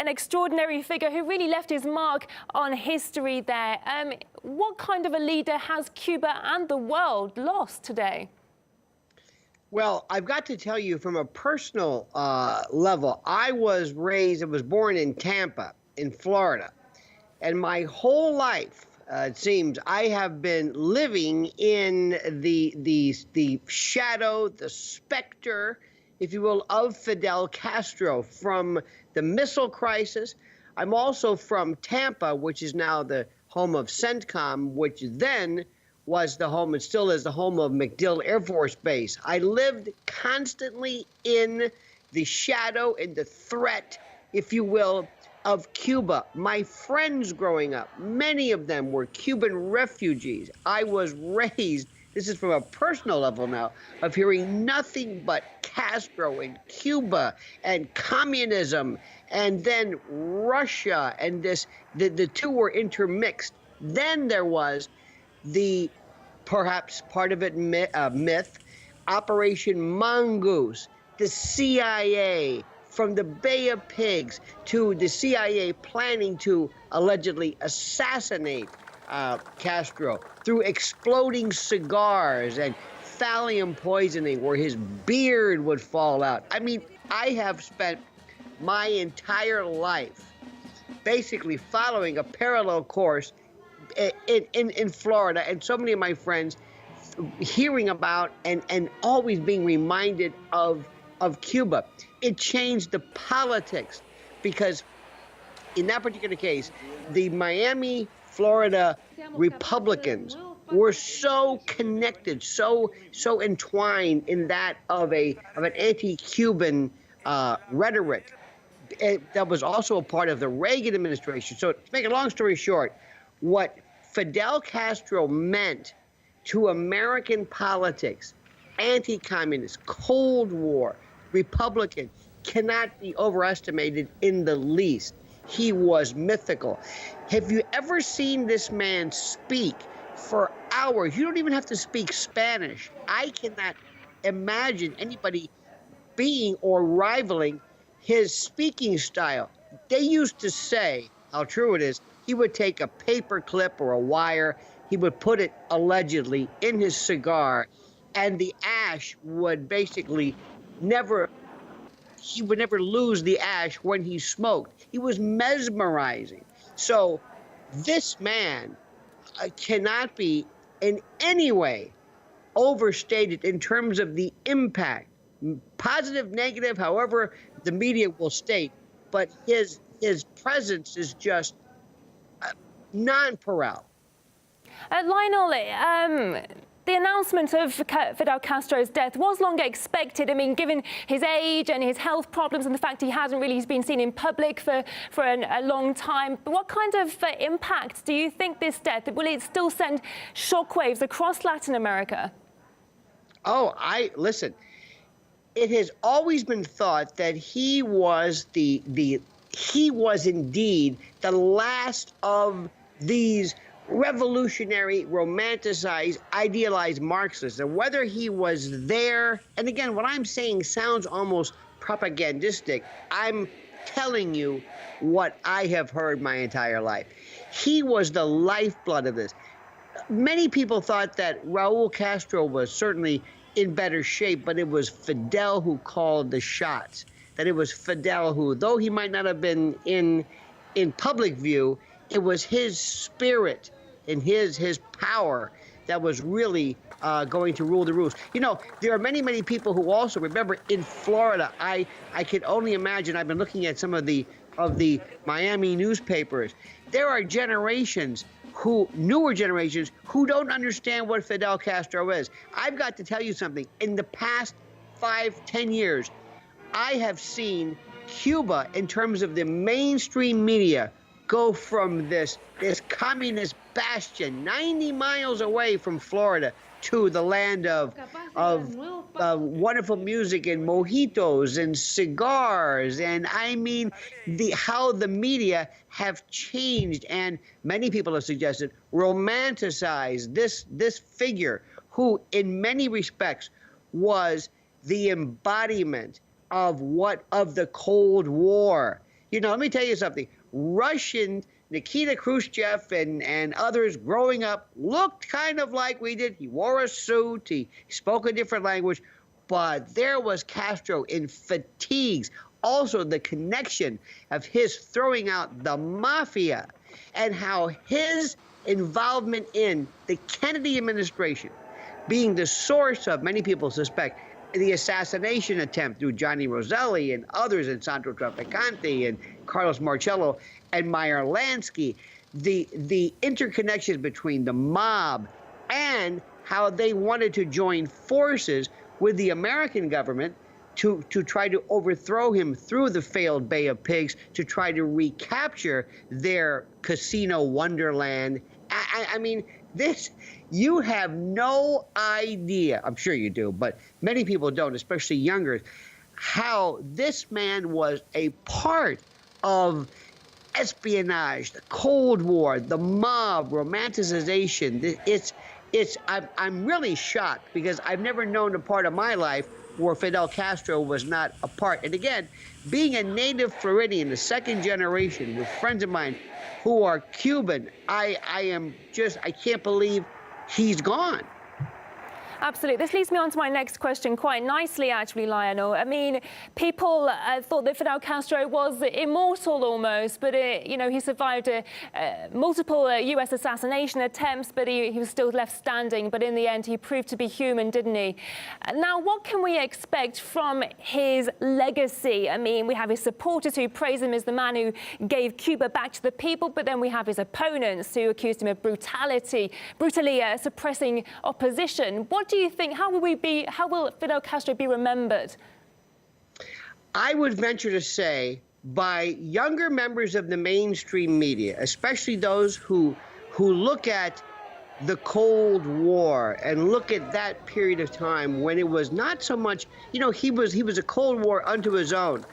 an extraordinary figure who really left his mark on history there. What kind of a leader has Cuba and the world lost today? Well, I've got to tell you from a personal level, I was born in Tampa, in Florida. And my whole life, it seems, I have been living in the shadow, the specter, if you will, of Fidel Castro from the missile crisis. I'm also from Tampa, which is now the home of CENTCOM, which then was the home and still is the home of MacDill Air Force Base. I lived constantly in the shadow, in the threat, if you will, of Cuba. My friends growing up, many of them were Cuban refugees. I was raised, this is from a personal level now, of hearing nothing but Castro and Cuba and communism, and then Russia, and the two were intermixed. Then there was the, perhaps part of it myth, Operation Mongoose, the CIA, from the Bay of Pigs to the CIA planning to allegedly assassinate Castro through exploding cigars and thallium poisoning where his beard would fall out. I mean, I have spent my entire life basically following a parallel course in Florida, and so many of my friends hearing about and always being reminded of Cuba. It changed the politics because in that particular case, the Miami, Florida Republicans were so connected, so entwined in that of an anti-Cuban rhetoric. That was also a part of the Reagan administration. So to make a long story short, what Fidel Castro meant to American politics, anti-communist, Cold War, Republican, cannot be overestimated in the least. He was mythical. Have you ever seen this man speak for hours? You don't even have to speak Spanish. I cannot imagine anybody being or rivaling his speaking style. They used to say, how true it is, he would take a paper clip or a wire, he would put it allegedly in his cigar, and the ash would basically he would never lose the ash when he smoked. He was mesmerizing. So this man cannot be in any way overstated in terms of the impact, positive, negative, however the media will state, but his presence is just nonpareil. Lionel, the announcement of Fidel Castro's death was long expected. I mean, given his age and his health problems and the fact he hasn't really been seen in public for a long time. But what kind of impact do you think this death, will it still send shockwaves across Latin America? Oh, listen, it has always been thought that he was he was indeed the last of these revolutionary, romanticized, idealized Marxists. And whether he was there, and again, what I'm saying sounds almost propagandistic. I'm telling you what I have heard my entire life. He was the lifeblood of this. Many people thought that Raul Castro was certainly in better shape, but it was Fidel who called the shots. That it was Fidel who, though he might not have been in public view, it was his spirit and his power that was really going to rule the roost. You know, there are many people who also remember in Florida. I can only imagine. I've been looking at some of the Miami newspapers. There are newer generations who don't understand what Fidel Castro is. I've got to tell you something. In the past 5-10 years, I have seen Cuba, in terms of the mainstream media, go from this communist bastion 90 miles away from Florida to the land of wonderful music and mojitos and cigars. And I mean, how the media have changed, and many people have suggested romanticized this figure who in many respects was the embodiment of the Cold War. let me tell you something. Russian Nikita Khrushchev and others growing up looked kind of like we did. He wore a suit. He spoke a different language. But there was Castro in fatigues. Also, the connection of his throwing out the mafia and how his involvement in the Kennedy administration being the source of, many people suspect, the assassination attempt through Johnny Roselli and others, and Sandro Trafficante and Carlos Marcello and Meyer Lansky, the interconnections between the mob and how they wanted to join forces with the American government to try to overthrow him through the failed Bay of Pigs, to try to recapture their casino wonderland. I mean, this, you have no idea, I'm sure you do, but many people don't, especially younger, how this man was a part of espionage, the Cold War, the mob, romanticization. I'm really shocked because I've never known a part of my life where Fidel Castro was not a part. And again, being a native Floridian, the second generation, with friends of mine who are Cuban, I can't believe he's gone. Absolutely. This leads me on to my next question quite nicely, actually, Lionel. I mean, people thought that Fidel Castro was immortal almost, but, he survived multiple U.S. assassination attempts, but he was still left standing. But in the end, he proved to be human, didn't he? Now, what can we expect from his legacy? I mean, we have his supporters who praise him as the man who gave Cuba back to the people, but then we have his opponents who accused him of brutally suppressing opposition. What do you think? How will Fidel Castro be remembered? I would venture to say by younger members of the mainstream media, especially those who look at the Cold War and look at that period of time when it was not so much, he was a Cold War unto his own.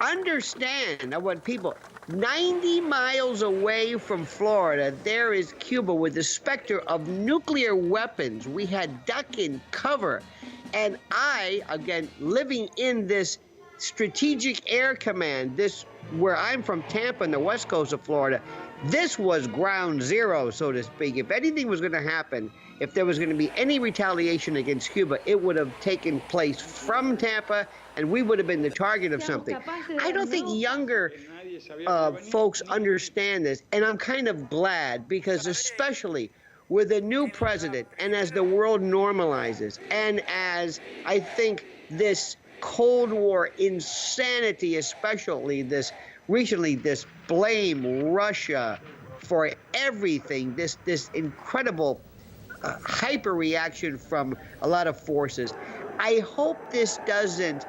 Understand what people, 90 miles away from Florida, there is Cuba with the specter of nuclear weapons. We had duck and cover. And I, again, living in this strategic air command, where I'm from, Tampa, on the west coast of Florida, this was ground zero, so to speak. If anything was going to happen, if there was going to be any retaliation against Cuba, it would have taken place from Tampa, and we would have been the target of something. I don't think younger folks understand this, and I'm kind of glad, because especially with a new president, and as the world normalizes, and as I think this Cold War insanity, especially this blame Russia for everything, this incredible hyper reaction from a lot of forces. I hope this doesn't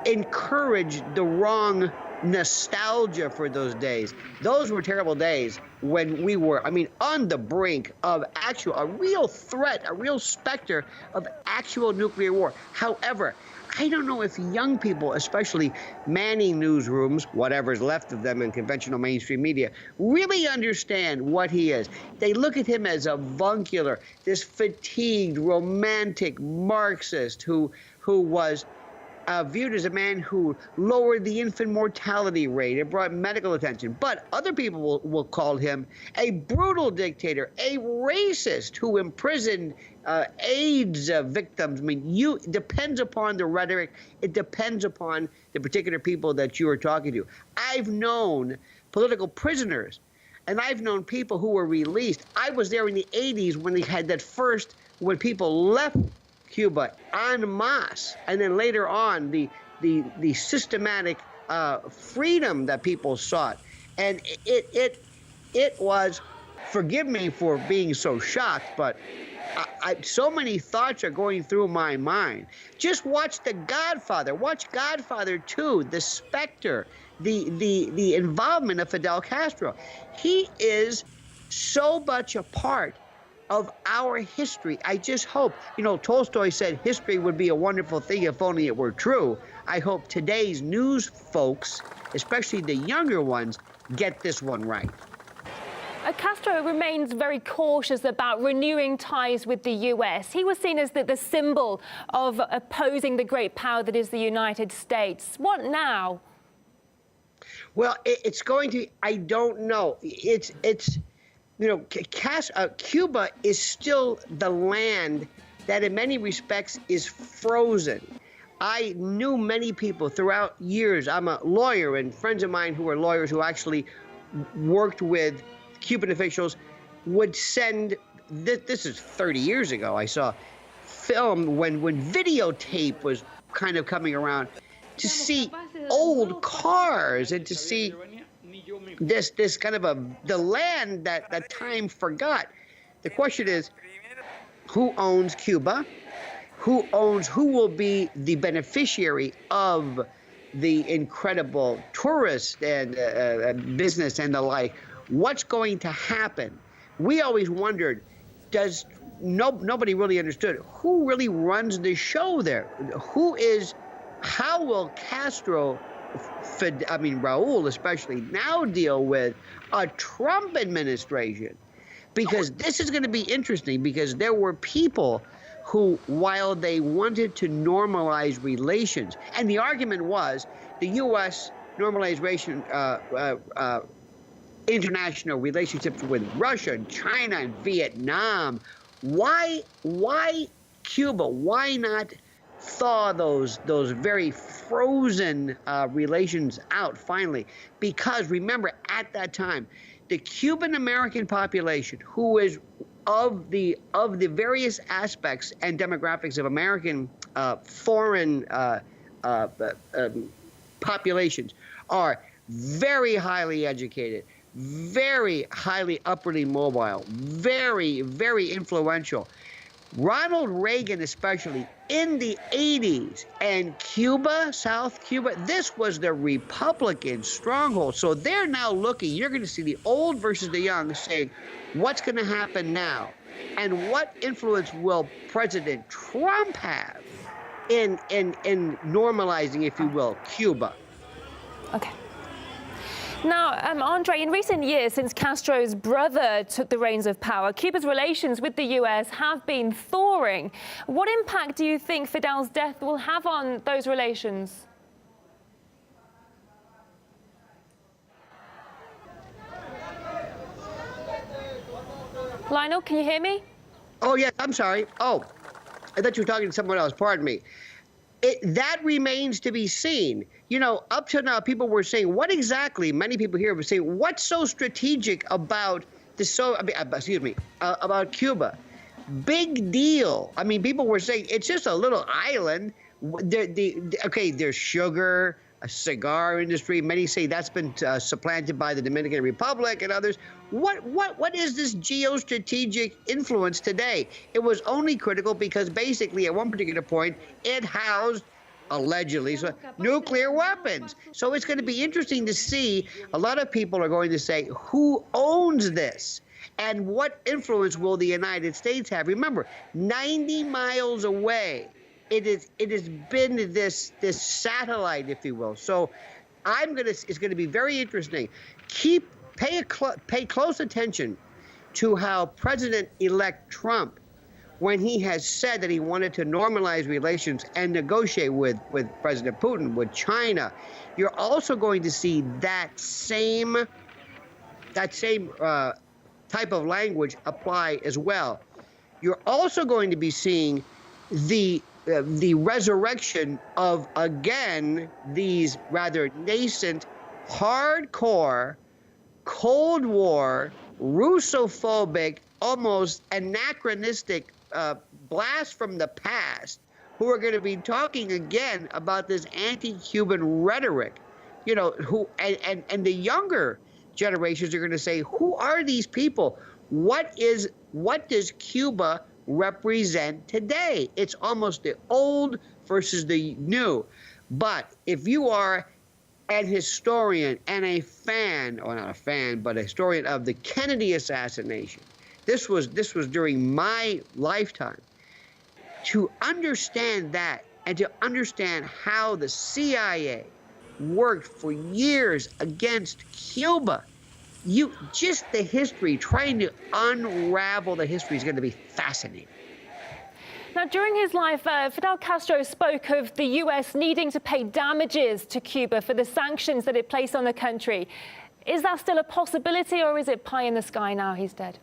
encourage the wrong nostalgia for those days. Those were terrible days when we were, on the brink of a real threat, a real specter of actual nuclear war. However, I don't know if young people, especially manning newsrooms, whatever's left of them in conventional mainstream media, really understand what he is. They look at him as a avuncular, this fatigued, romantic Marxist who was viewed as a man who lowered the infant mortality rate and brought medical attention. But other people will call him a brutal dictator, a racist who imprisoned AIDS victims. Depends upon the rhetoric. It depends upon the particular people that you are talking to. I've known political prisoners, and I've known people who were released. I was there in the 80s when they had when people left Cuba en masse, and then later on the systematic freedom that people sought, and it was, forgive me for being so shocked, but so many thoughts are going through my mind. Just watch The Godfather, watch Godfather 2, the specter, the involvement of Fidel Castro. He is so much a part of our history. I just hope, Tolstoy said history would be a wonderful thing if only it were true. I hope today's news folks, especially the younger ones, get this one right. Castro remains very cautious about renewing ties with the U.S. He was seen as the symbol of opposing the great power that is the United States. What now? Well, it's going to. I don't know. Cuba is still the land that, in many respects, is frozen. I knew many people throughout years. I'm a lawyer, and friends of mine who are lawyers who actually worked with Cuban officials would send. This is 30 years ago. I saw film when videotape was kind of coming around, to see old cars and to see this kind of the land that time forgot. The question is, who owns Cuba? Who will be the beneficiary of the incredible tourist and business and the like? What's going to happen? We always wondered, nobody really understood who really runs the show there. How will Castro, Raul especially, now deal with a Trump administration? Because this is going to be interesting, because there were people who, while they wanted to normalize relations, and the argument was the U.S. normalization, international relationships with Russia and China and Vietnam. Why Cuba? Why not thaw those very frozen relations out finally? Because remember, at that time, the Cuban American population, who is of the various aspects and demographics of American foreign populations, are very highly educated, very highly upwardly mobile, very, very influential. Ronald Reagan, especially in the 80s, and Cuba, South Cuba, this was the Republican stronghold. So they're now looking, you're going to see the old versus the young saying, what's going to happen now? And what influence will President Trump have in normalizing, if you will, Cuba? Okay. Now, Andre, in recent years, since Castro's brother took the reins of power, Cuba's relations with the U.S. have been thawing. What impact do you think Fidel's death will have on those relations? Lionel, can you hear me? Oh, yes, I'm sorry. Oh, I thought you were talking to someone else. Pardon me. That remains to be seen. You know, up to now, people were saying, what exactly, many people here were saying, what's so strategic about about Cuba? Big deal. I mean, people were saying, it's just a little island. Okay, there's sugar, a cigar industry. Many say that's been supplanted by the Dominican Republic and others. What is this geostrategic influence today? It was only critical because basically at one particular point it housed, allegedly, nuclear weapons. So it's going to be interesting to see. A lot of people are going to say, who owns this? And what influence will the United States have? Remember, 90 miles away, it has been this satellite, if you will. So it's going to be very interesting. Pay close attention to how President-elect Trump, when he has said that he wanted to normalize relations and negotiate with President Putin, with China, you're also going to see that same type of language apply as well. You're also going to be seeing the resurrection of, again, these rather nascent, hardcore, Cold War, Russophobic, almost anachronistic blast from the past, who are going to be talking again about this anti-Cuban rhetoric, you know, and the younger generations are going to say, who are these people? What does Cuba represent today? It's almost the old versus the new. But if you are an historian and a fan, or not a fan, but a historian of the Kennedy assassination, this was during my lifetime. To understand that and to understand how the CIA worked for years against Cuba, the history, trying to unravel the history is going to be fascinating. Now, during his life, Fidel Castro spoke of the U.S. needing to pay damages to Cuba for the sanctions that it placed on the country. Is that still a possibility, or is it pie in the sky now he's dead?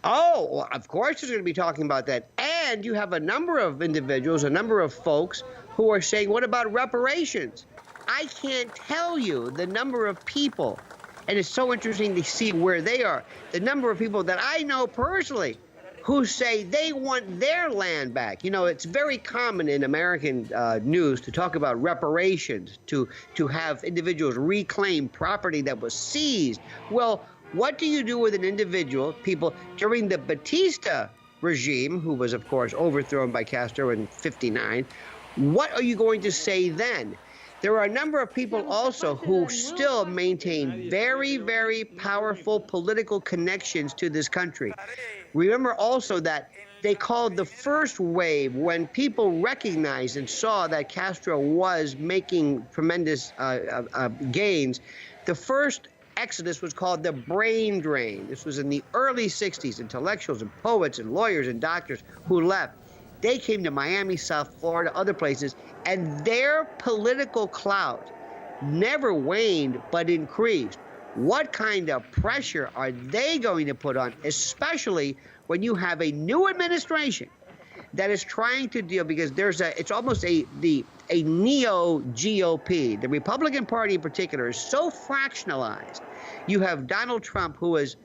Oh, well, of course he's going to be talking about that. And you have a number of individuals, a number of folks who are saying, what about reparations? I can't tell you the number of people, and it's so interesting to see where they are, the number of people that I know personally who say they want their land back. You know, it's very common in American news to talk about reparations, to have individuals reclaim property that was seized. Well, what do you do with an individual, people, during the Batista regime, who was, of course, overthrown by Castro in '59, what are you going to say then? There are a number of people also who still maintain very, very powerful political connections to this country. Remember also that they called the first wave, when people recognized and saw that Castro was making tremendous gains, the first exodus was called the brain drain. This was in the early '60s. Intellectuals and poets and lawyers and doctors who left. They came to Miami, South Florida, other places, and their political clout never waned but increased. What kind of pressure are they going to put on, especially when you have a new administration that is trying to deal, because it's almost a neo-GOP. The Republican Party in particular is so fractionalized. You have Donald Trump, who is,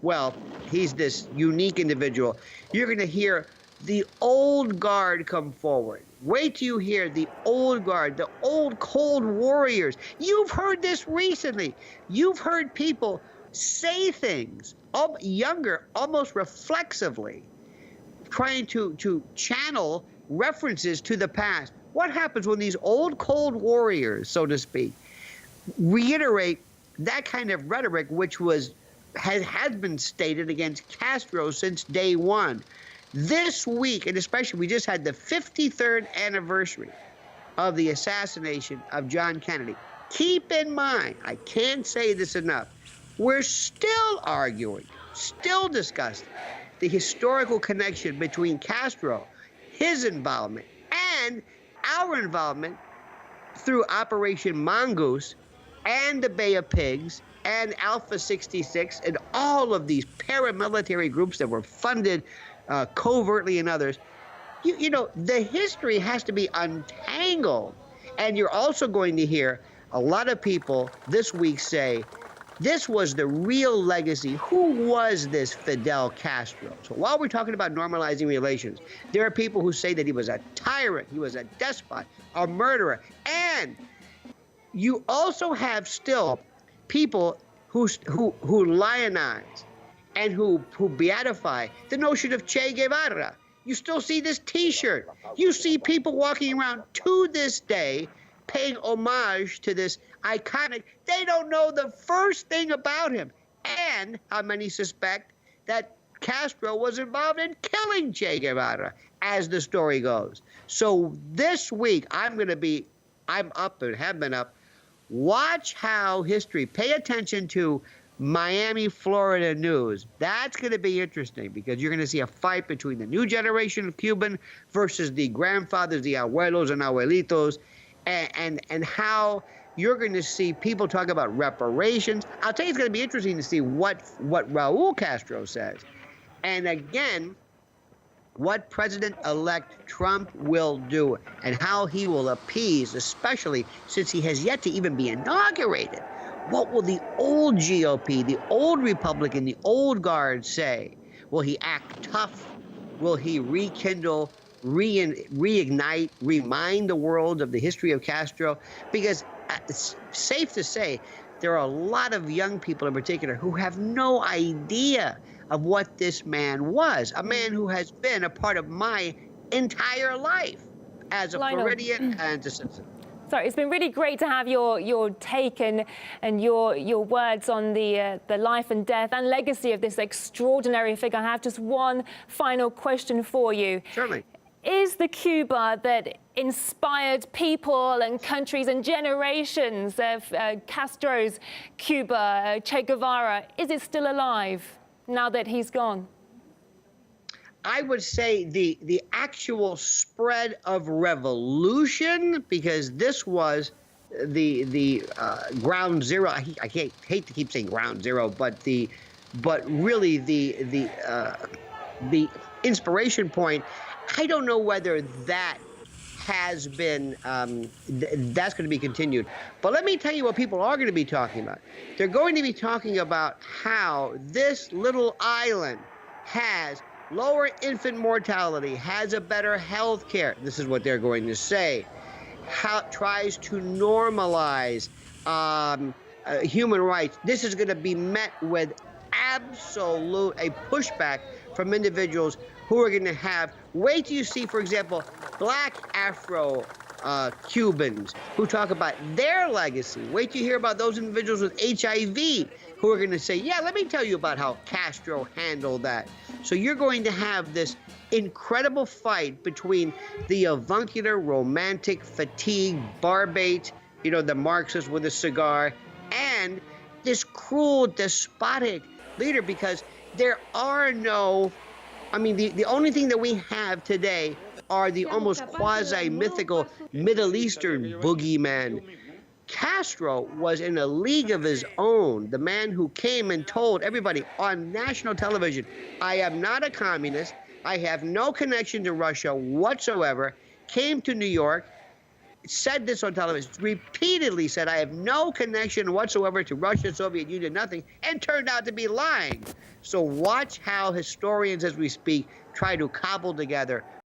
well, he's this unique individual. You're going to hear the old guard come forward. Wait till you hear the old guard, the old Cold Warriors. You've heard this recently. You've heard people say things, younger, almost reflexively, trying to channel references to the past. What happens when these old Cold Warriors, so to speak, reiterate that kind of rhetoric, which has been stated against Castro since day one? This week, and especially, we just had the 53rd anniversary of the assassination of John Kennedy. Keep in mind, I can't say this enough, we're still arguing, still discussing the historical connection between Castro, his involvement, and our involvement through Operation Mongoose and the Bay of Pigs and Alpha 66 and all of these paramilitary groups that were funded covertly and others. You know, the history has to be untangled. And you're also going to hear a lot of people this week say, this was the real legacy. Who was this Fidel Castro? So while we're talking about normalizing relations, there are people who say that he was a tyrant, he was a despot, a murderer. And you also have still people who lionize and who beatify the notion of Che Guevara. You still see this T-shirt. You see people walking around to this day paying homage to this iconic. They don't know the first thing about him. And how many suspect that Castro was involved in killing Che Guevara, as the story goes. So this week, I'm up and have been up. Watch how history, pay attention to Miami, Florida news. That's going to be interesting, because you're going to see a fight between the new generation of Cuban versus the grandfathers, the abuelos and abuelitos, and how you're going to see people talk about reparations. I'll tell you, it's going to be interesting to see what Raul Castro says. And again, what President-elect Trump will do and how he will appease, especially since he has yet to even be inaugurated. What will the old GOP, the old Republican, the old guard say? Will he act tough? Will he rekindle, reignite, remind the world of the history of Castro? Because it's safe to say there are a lot of young people in particular who have no idea of what this man was, a man who has been a part of my entire life as a Floridian and a citizen. So it's been really great to have your take and your words on the life and death and legacy of this extraordinary figure. I have just one final question for you. Certainly. Is the Cuba that inspired people and countries and generations of Castro's Cuba, Che Guevara, is it still alive now that he's gone? I would say the actual spread of revolution, because this was the ground zero. I hate to keep saying ground zero, but really the inspiration point. I don't know whether that has been that's going to be continued. But let me tell you what people are going to be talking about. They're going to be talking about how this little island has lower infant mortality, has a better health care. This is what they're going to say. How tries to normalize human rights. This is going to be met with absolute a pushback from individuals who are going to have. Wait till you see, for example, black Afro Cubans who talk about their legacy. Wait till you hear about those individuals with HIV who are going to say, yeah, let me tell you about how Castro handled that. So you're going to have this incredible fight between the avuncular, romantic, fatigue, barbate, you know, the Marxist with a cigar, and this cruel, despotic leader, because there are no, I mean, the only thing that we have today are the almost quasi-mythical Middle Eastern boogeyman. Castro was in a league of his own, the man who came and told everybody on national television, I am not a communist, I have no connection to Russia whatsoever, came to New York, said this on television, repeatedly said, I have no connection whatsoever to Russia, Soviet Union, nothing, and turned out to be lying. So watch how historians, as we speak, try to cobble together